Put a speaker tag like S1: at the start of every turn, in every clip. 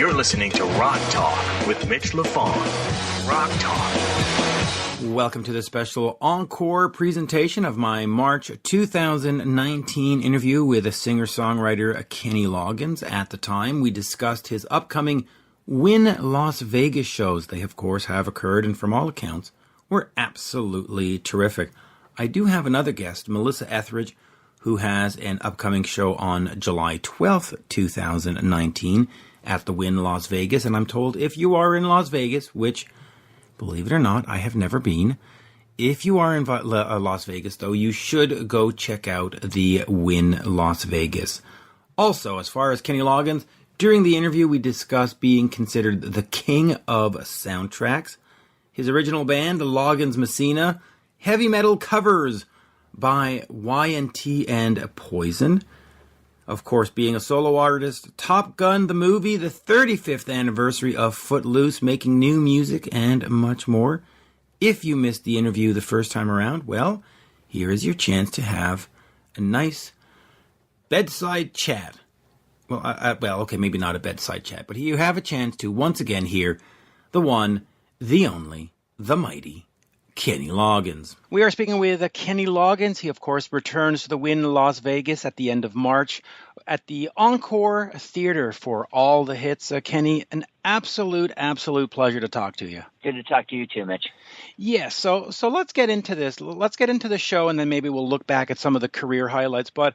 S1: You're listening to Rock Talk with Mitch Lafon. Rock Talk.
S2: Welcome to the special Encore presentation of my March 2019 interview with a singer-songwriter Kenny Loggins. At the time, we discussed his upcoming WYNN Las Vegas shows. They, of course, have occurred, and from all accounts, were absolutely terrific. I do have another guest, Melissa Etheridge, who has an upcoming show on July 12th, 2019 at the WYNN Las Vegas. And I'm told if you are in Las Vegas, which, believe it or not, I have never been, if you are in Las Vegas, though, you should go check out the WYNN Las Vegas. Also, as far as Kenny Loggins, during the interview we discussed being considered the king of soundtracks. His original band, the Loggins Messina, heavy metal covers by Y&T and Poison. Of course, being a solo artist, Top Gun, the movie, the 35th anniversary of Footloose, making new music, and much more. If you missed the interview the first time around, well, here is your chance to have a nice bedside chat. Well, okay, maybe not a bedside chat, but you have a chance to once again hear the one, the only, the mighty Kenny Loggins. We are speaking with Kenny Loggins. He, of course, returns to the WYNN Las Vegas at the end of March at the Encore Theater for all the hits. Kenny, an absolute pleasure to talk to you.
S3: Good to talk to you too, Mitch.
S2: Yes, so let's get into this. Let's get into the show, and then maybe we'll look back at some of the career highlights. But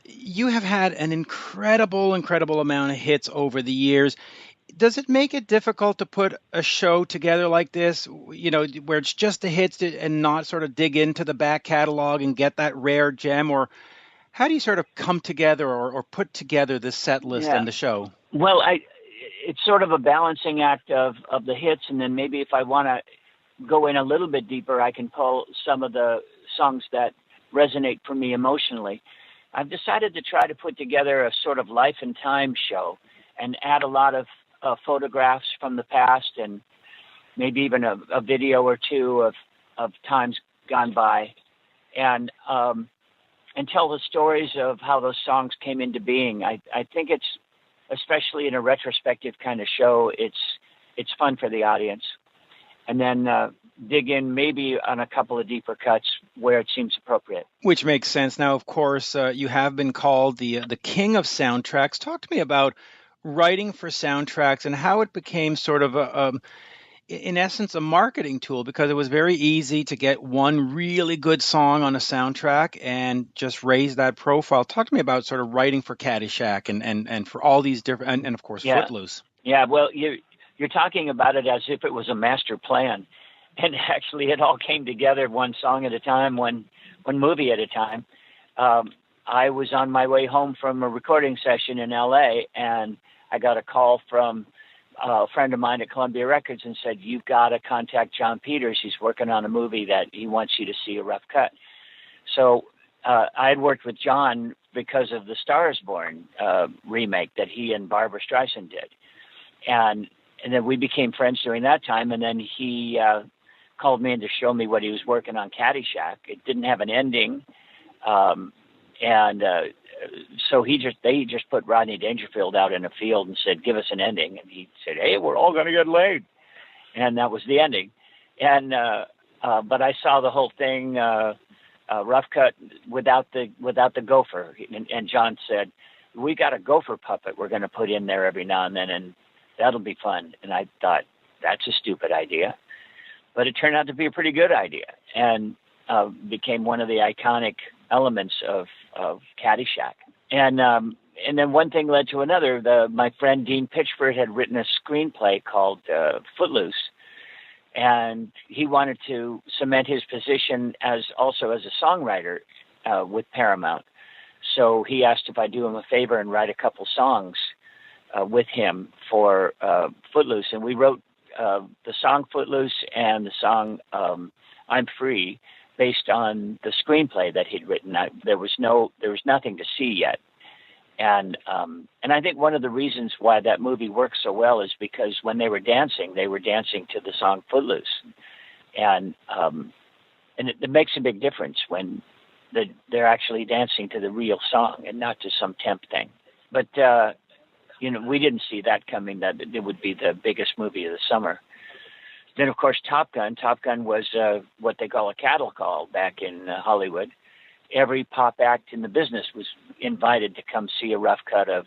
S2: you have had an incredible amount of hits over the years. Does it make it difficult to put a show together like this, you know, where it's just the hits and not sort of dig into the back catalog and get that rare gem? Or how do you sort of come together or put together the set list and the show?
S3: Well, it's sort of a balancing act of the hits, and then maybe if I want to go in a little bit deeper, I can pull some of the songs that resonate for me emotionally. I've decided to try to put together a sort of life and time show and add a lot of photographs from the past and maybe even a video or two of times gone by, and tell the stories of how those songs came into being. I think it's, especially in a retrospective kind of show, it's fun for the audience. And then dig in maybe on a couple of deeper cuts where it seems appropriate. Which makes sense. Now, of course, you have been called the king of soundtracks. Talk to me about writing for soundtracks and how it became sort of in essence, a marketing tool, because it was very easy to get one really good song on a soundtrack and just raise that profile. Talk to me about sort of writing for Caddyshack and for all these different, and of course, Footloose. Yeah, well, you're talking about it as if it was a master plan. And actually, it all came together one song at a time, one movie at a time. I was on my way home from a recording session in L.A., and I got a call from a friend of mine at Columbia Records and said, "You've got to contact John Peters. He's working on a movie that he wants you to see a rough cut." So I had worked with John because of the Star is Born remake that he and Barbra Streisand did. And then we became friends during that time, and then he called me in to show me what he was working on, Caddyshack. It didn't have an ending, so they just put Rodney Dangerfield out in a field and said, "Give us an ending." And he said, "Hey, we're all going to get laid," and that was the ending. And but I saw the whole thing, rough cut without the gopher. And John said, "We got a gopher puppet we're going to put in there every now and then, and that'll be fun." And I thought, that's a stupid idea, but it turned out to be a pretty good idea, and became one of the iconic elements of Caddyshack. And then one thing led to another. My friend Dean Pitchford had written a screenplay called Footloose, and he wanted to cement his position as a songwriter with Paramount. So he asked if I'd do him a favor and write a couple songs with him for Footloose. And we wrote the song Footloose and the song I'm Free based on the screenplay that he'd written. There was nothing to see yet. And I think one of the reasons why that movie works so well is because when they were dancing to the song Footloose. And it makes a big difference when they're actually dancing to the real song and not to some temp thing. But we didn't see that coming, that it would be the biggest movie of the summer. Then, of course, Top Gun. Top Gun was what they call a cattle call back in Hollywood. Every pop act in the business was invited to come see a rough cut of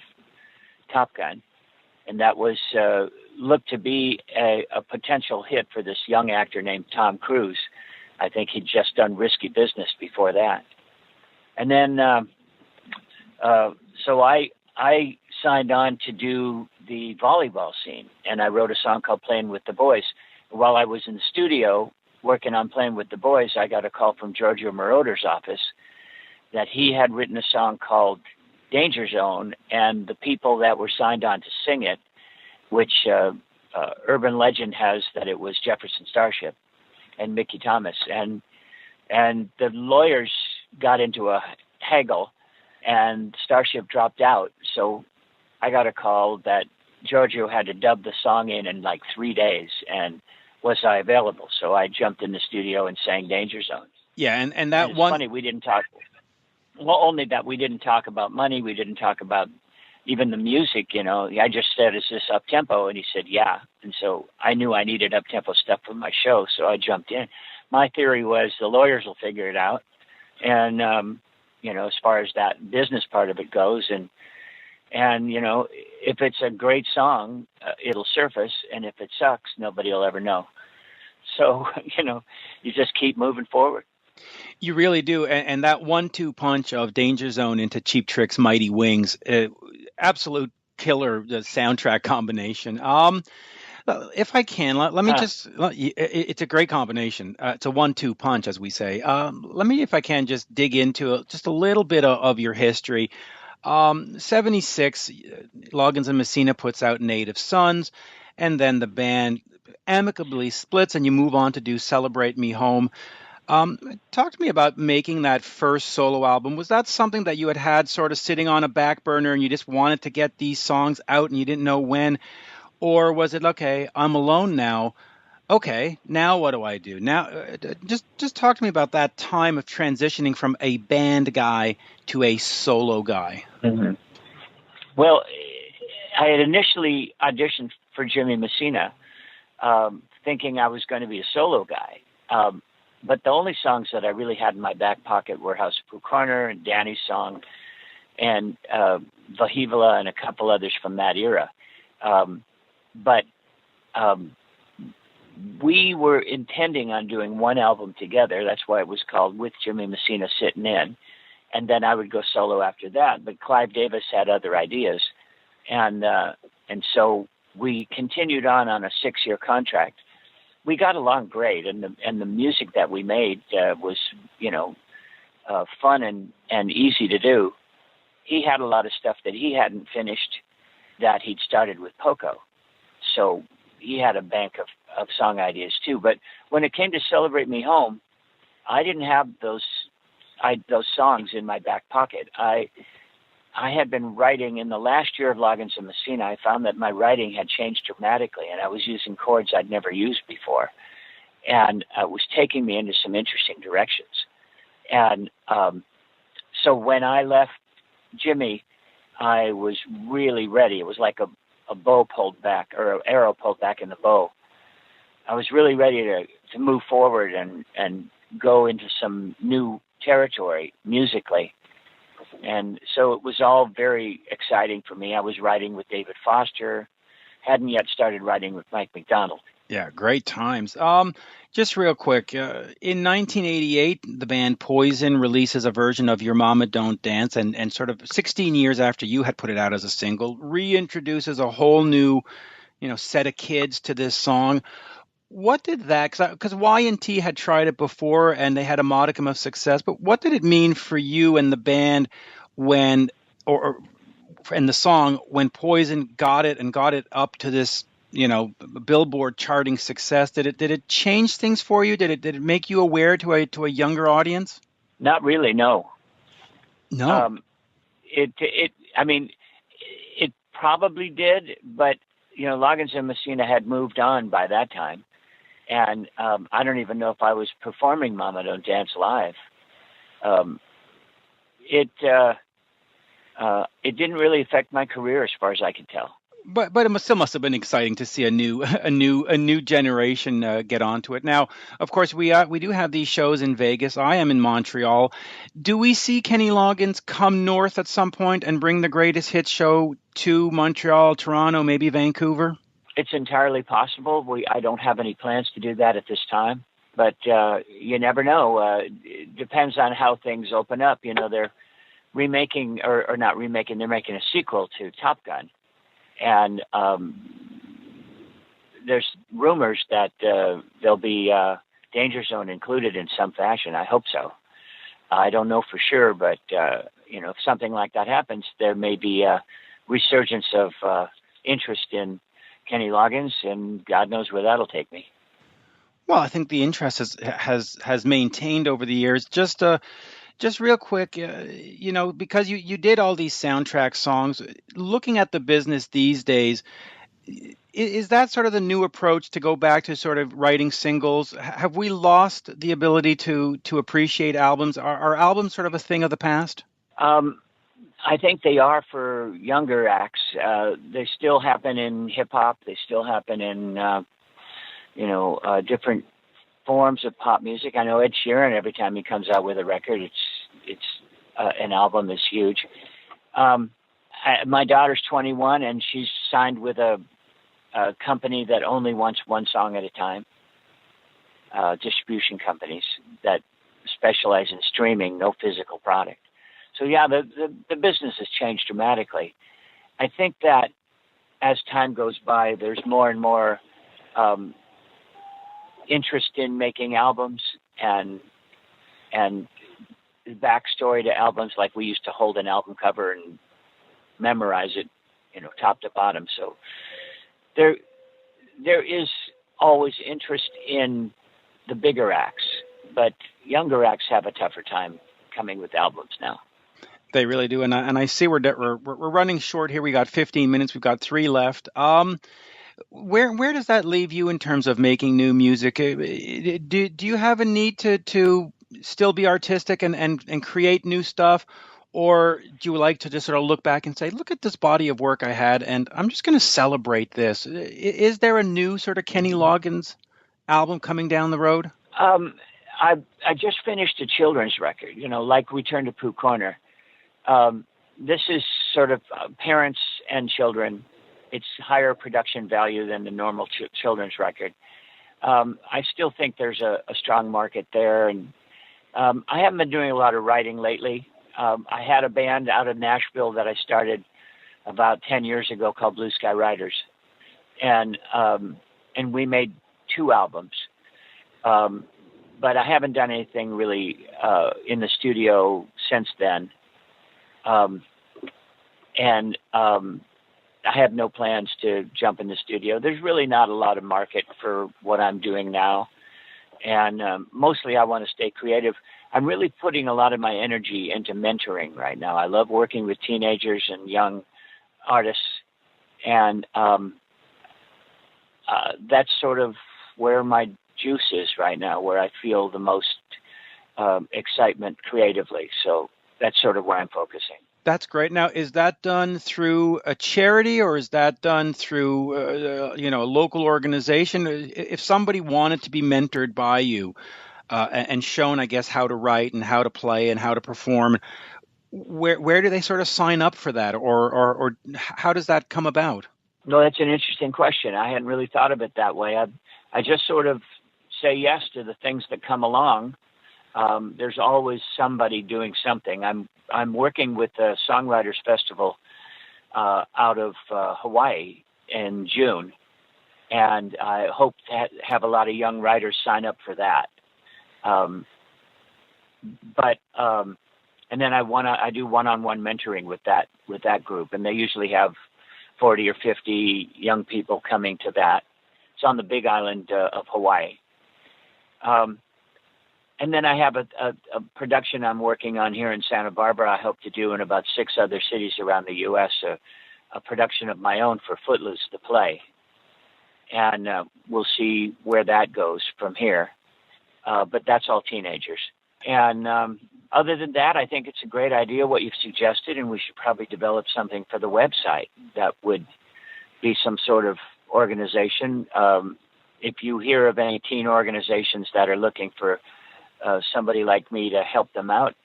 S3: Top Gun. And that was looked to be a potential hit for this young actor named Tom Cruise. I think he'd just done Risky Business before that. And then, so I signed on to do the volleyball scene, and I wrote a song called Playing with the Boys. While I was in the studio working on Playing with the Boys, I got a call from Giorgio Moroder's office that he had written a song called Danger Zone, and the people that were signed on to sing it, which urban legend has that it was Jefferson Starship and Mickey Thomas, and the lawyers got into a haggle, and Starship dropped out. So I got a call that Giorgio had to dub the song in like 3 days, and was I available? So I jumped in the studio and sang Danger Zone.
S2: Yeah, and that
S3: it's
S2: one.
S3: Funny, we didn't talk. Well, only that we didn't talk about money. We didn't talk about even the music. I just said, "Is this up tempo?" And he said, "Yeah." And so I knew I needed up tempo stuff for my show, so I jumped in. My theory was the lawyers will figure it out, and as far as that business part of it goes, and if it's a great song, it'll surface, and if it sucks, nobody will ever know. So you just keep moving forward.
S2: You really do, and that 1-2 punch of Danger Zone into Cheap Trick's Mighty Wings, absolute killer soundtrack combination. If I can, let me it's a great combination. It's a 1-2 punch, as we say. Let me, if I can, just dig into just a little bit of your history. 76, Loggins and Messina puts out Native Sons, and then the band amicably splits, and you move on to do Celebrate Me Home. Talk to me about making that first solo album. Was that something that you had sort of sitting on a back burner and you just wanted to get these songs out and you didn't know when? Or was it, okay, I'm alone now. Okay, now what do I do? Now, just talk to me about that time of transitioning from a band guy to a solo guy.
S3: Mm-hmm. Well, I had initially auditioned for Jimmy Messina, thinking I was going to be a solo guy. But the only songs that I really had in my back pocket were House of Pooh Corner and Danny's Song and Vahivala and a couple others from that era. But we were intending on doing one album together. That's why it was called With Jimmy Messina Sitting In. And then I would go solo after that. But Clive Davis had other ideas. And so we continued on a 6-year contract. We got along great, and the music that we made was, fun and easy to do. He had a lot of stuff that he hadn't finished that he'd started with Poco. So he had a bank of song ideas too. But when it came to Celebrate Me Home, I didn't have those songs in my back pocket. I had been writing in the last year of Loggins and Messina. I found that my writing had changed dramatically, and I was using chords I'd never used before. And it was taking me into some interesting directions. And so when I left Jimmy, I was really ready. It was like a bow pulled back, or an arrow pulled back in the bow. I was really ready to move forward and go into some new territory musically. And so it was all very exciting for me. I was writing with David Foster, hadn't yet started writing with Mike McDonald.
S2: Yeah, great times. Just real quick, in 1988, the band Poison releases a version of Your Mama Don't Dance, and sort of 16 years after you had put it out as a single, reintroduces a whole new, set of kids to this song. What did that, because Y&T had tried it before and they had a modicum of success, but what did it mean for you and the band when, and the song, when Poison got it up to this, Billboard charting success? Did it change things for you? Did it make you aware to a younger audience?
S3: Not really, no.
S2: No.
S3: It probably did, but Loggins and Messina had moved on by that time. And I don't even know if I was performing Mama Don't Dance live. it didn't really affect my career as far as I could tell.
S2: But it still must have been exciting to see a new generation get onto it. Now, of course, we do have these shows in Vegas. I am in Montreal. Do we see Kenny Loggins come north at some point and bring the Greatest Hits show to Montreal, Toronto, maybe Vancouver?
S3: It's entirely possible. I don't have any plans to do that at this time, but you never know. It depends on how things open up. You know, they're remaking or not remaking. They're making a sequel to Top Gun. And there's rumors that there'll be Danger Zone included in some fashion. I hope so. I don't know for sure, but if something like that happens, there may be a resurgence of interest in Kenny Loggins, and God knows where that'll take me.
S2: Well, I think the interest has maintained over the years. Just real quick, because you did all these soundtrack songs, looking at the business these days, is that sort of the new approach to go back to sort of writing singles? Have we lost the ability to appreciate albums? Are albums sort of a thing of the past?
S3: I think they are for younger acts. They still happen in hip hop. They still happen in, different forms of pop music. I know Ed Sheeran, every time he comes out with a record, it's an album is huge. My daughter's 21 and she's signed with a company that only wants one song at a time. Distribution companies that specialize in streaming, no physical product. So yeah, the business has changed dramatically. I think that as time goes by, there's more and more interest in making albums and backstory to albums. Like we used to hold an album cover and memorize it, top to bottom. So there is always interest in the bigger acts, but younger acts have a tougher time coming with albums now.
S2: They really do, and I see we're running short here. We got 15 minutes. We've got 3 left. Where does that leave you in terms of making new music? Do you have a need to still be artistic and create new stuff, or do you like to just sort of look back and say, look at this body of work I had, and I'm just going to celebrate this? Is there a new sort of Kenny Loggins album coming down the road?
S3: I just finished a children's record, like Return to Pooh Corner. This is sort of parents and children. It's higher production value than the normal children's record. I still think there's a strong market there. And I haven't been doing a lot of writing lately. I had a band out of Nashville that I started about 10 years ago called Blue Sky Riders. And we made 2 albums. But I haven't done anything really in the studio since then. I have no plans to jump in the studio. There's really not a lot of market for what I'm doing now. And mostly I want to stay creative. I'm really putting a lot of my energy into mentoring right now. I love working with teenagers and young artists. And that's sort of where my juice is right now, where I feel the most excitement creatively. So that's sort of where I'm focusing.
S2: That's great. Now, is that done through a charity or is that done through, a local organization? If somebody wanted to be mentored by you and shown, I guess, how to write and how to play and how to perform, where do they sort of sign up for that, or how does that come about?
S3: No, that's an interesting question. I hadn't really thought of it that way. I just sort of say yes to the things that come along. There's always somebody doing something. I'm working with the Songwriters Festival out of Hawaii in June, and I hope to have a lot of young writers sign up for that. And then I do one-on-one mentoring with that group, and they usually have 40 or 50 young people coming to that. It's on the Big Island of Hawaii. And then I have a production I'm working on here in Santa Barbara. I hope to do in about 6 other cities around the U.S., a production of my own for Footloose, the play. And we'll see where that goes from here. But that's all teenagers. And Other than that, I think it's a great idea what you've suggested, and we should probably develop something for the website that would be some sort of organization. If you hear of any teen organizations that are looking for somebody like me to help them out,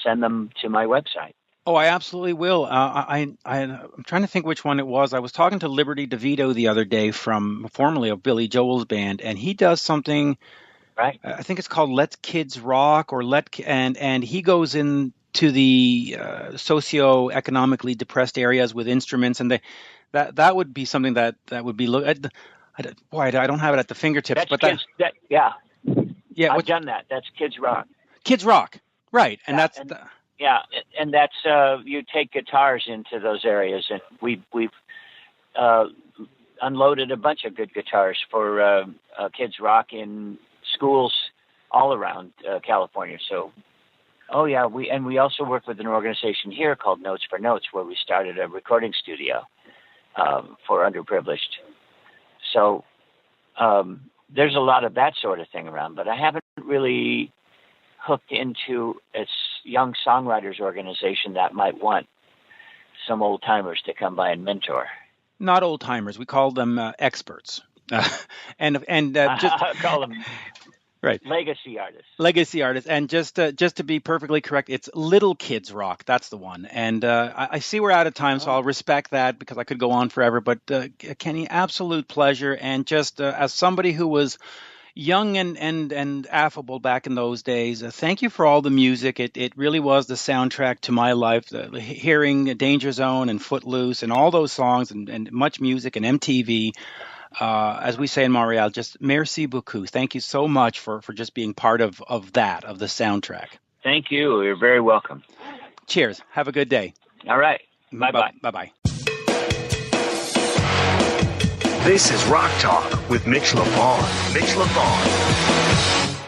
S3: send them to my website.
S2: Oh, I absolutely will. I'm trying to think which one it was. I was talking to Liberty DeVito the other day, formerly of Billy Joel's band, and he does something.
S3: Right.
S2: I think it's called Let Kids Rock, or and he goes into the socioeconomically depressed areas with instruments, and that would be something that would be I don't have it at the fingertips,
S3: That's
S2: but
S3: kids,
S2: yeah,
S3: I've done that. That's Kids Rock.
S2: Kids Rock, right? And
S3: and that's you take guitars into those areas, and we've unloaded a bunch of good guitars for Kids Rock in schools all around California. So, we also work with an organization here called Notes for Notes, where we started a recording studio for underprivileged. So there's a lot of that sort of thing around, but I haven't really hooked into a young songwriters organization that might want some old timers to come by and mentor.
S2: Not old timers. We call them experts. And just
S3: call them
S2: right.
S3: Legacy artists.
S2: Legacy artists. And just to be perfectly correct, it's Little Kids Rock. That's the one. And I see we're out of time, so I'll respect that because I could go on forever. But Kenny, absolute pleasure. And just as somebody who was young and affable back in those days, thank you for all the music. It really was the soundtrack to my life. Hearing Danger Zone and Footloose and all those songs and much music and MTV. As we say in Montreal, just merci beaucoup. Thank you so much for just being part of the soundtrack.
S3: Thank you. You're very welcome.
S2: Cheers. Have a good day.
S3: All right. Bye-bye.
S2: Bye-bye.
S1: This is Rock Talk with Mitch Lafon. Mitch Lafon.